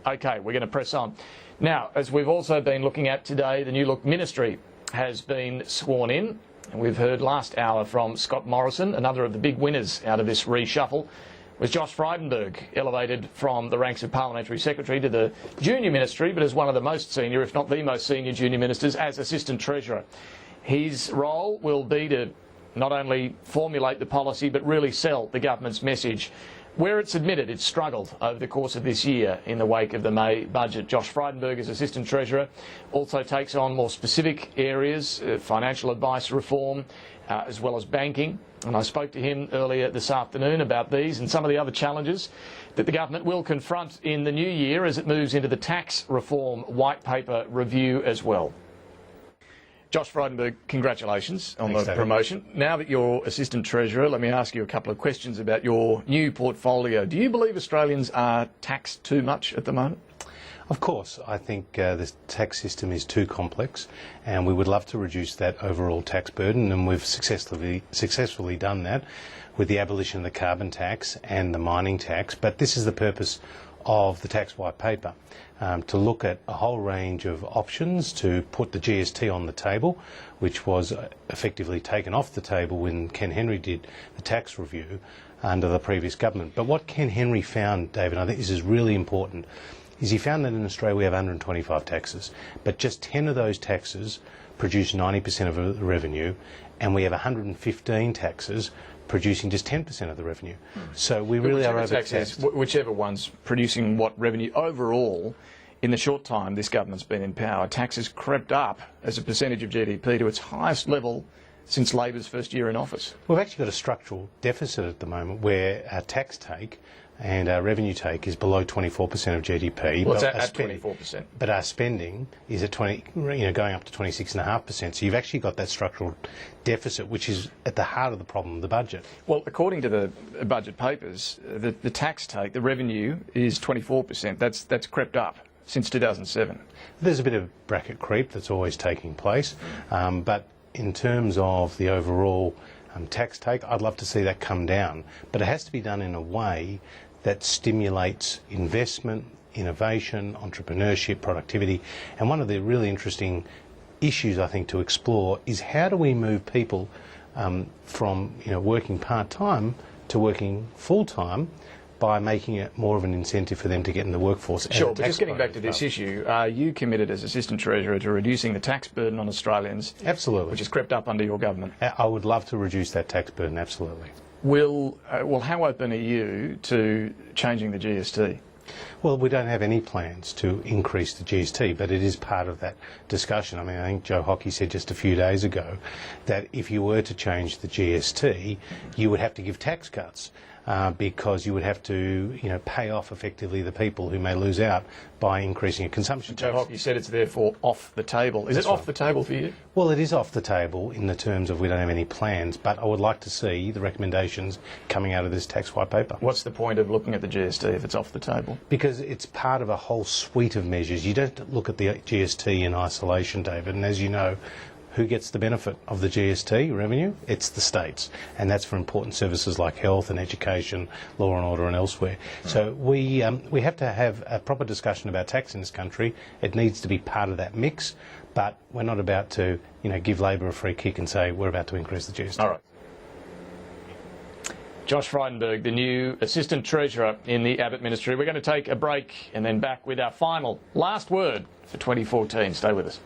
Okay, we're going to press on. Now, as we've also been looking at today, the New Look Ministry has been sworn in. And we've heard last hour from Scott Morrison. Another of the big winners out of this reshuffle was Josh Frydenberg, elevated from the ranks of Parliamentary Secretary to the junior ministry, but as one of the most senior, if not the most senior junior ministers, as Assistant Treasurer. His role will be to not only formulate the policy, but really sell the government's message. Where it's admitted it's struggled over the course of this year in the wake of the May budget. Josh Frydenberg, as Assistant Treasurer, also takes on more specific areas, financial advice reform, as well as banking. And I spoke to him earlier this afternoon about these and some of the other challenges that the government will confront in the new year as it moves into the tax reform white paper review as well. Josh Frydenberg, congratulations on the promotion. Now that you're Assistant Treasurer, let me ask you a couple of questions about your new portfolio. Do you believe Australians are taxed too much at the moment? Of course. I think the tax system is too complex, and we would love to reduce that overall tax burden, and we've successfully done that with the abolition of the carbon tax and the mining tax. But this is the purpose of the tax white paper, to look at a whole range of options to put the GST on the table, which was effectively taken off the table when Ken Henry did the tax review under the previous government. But what Ken Henry found, David, and I think this is really important, is he found that in Australia we have 125 taxes, but just 10 of those taxes produce 90% of the revenue, and we have 115 taxes producing just 10% of the revenue. So we really are over-taxed. Whichever one's producing what revenue overall, in the short time this government's been in power, tax has crept up as a percentage of GDP to its highest level since Labor's first year in office. We've actually got a structural deficit at the moment where our tax take and our revenue take is below 24% of GDP. Well, it's at 24%. But our spending is at going up to 26.5%. So you've actually got that structural deficit, which is at the heart of the problem of the budget. Well, according to the budget papers, the tax take, the revenue is 24%. That's crept up since 2007. There's a bit of bracket creep that's always taking place, but in terms of the overall tax take, I'd love to see that come down. But it has to be done in a way that stimulates investment, innovation, entrepreneurship, productivity. And one of the really interesting issues I think to explore is how do we move people from working part-time to working full-time by making it more of an incentive for them to get in the workforce. Sure, but just getting back to this issue, are you committed as Assistant Treasurer to reducing the tax burden on Australians? Absolutely. Which has crept up under your government? I would love to reduce that tax burden, absolutely. Well, how open are you to changing the GST? Well, we don't have any plans to increase the GST, but it is part of that discussion. I mean, I think Joe Hockey said just a few days ago that if you were to change the GST, you would have to give tax cuts. Because you would have to, pay off effectively the people who may lose out by increasing a consumption tax. Joe Hockey said it's therefore off the table. Is it off the table for you? Well, it is off the table in the terms of we don't have any plans, but I would like to see the recommendations coming out of this tax white paper. What's the point of looking at the GST if it's off the table? Because it's part of a whole suite of measures. You don't look at the GST in isolation, David, and as you know, who gets the benefit of the GST revenue? It's the states, and that's for important services like health and education, law and order and elsewhere. So we have to have a proper discussion about tax in this country. It needs to be part of that mix, but we're not about to give Labor a free kick and say we're about to increase the GST. All right. Josh Frydenberg, the new Assistant Treasurer in the Abbott Ministry. We're going to take a break and then back with our last word for 2014. Stay with us.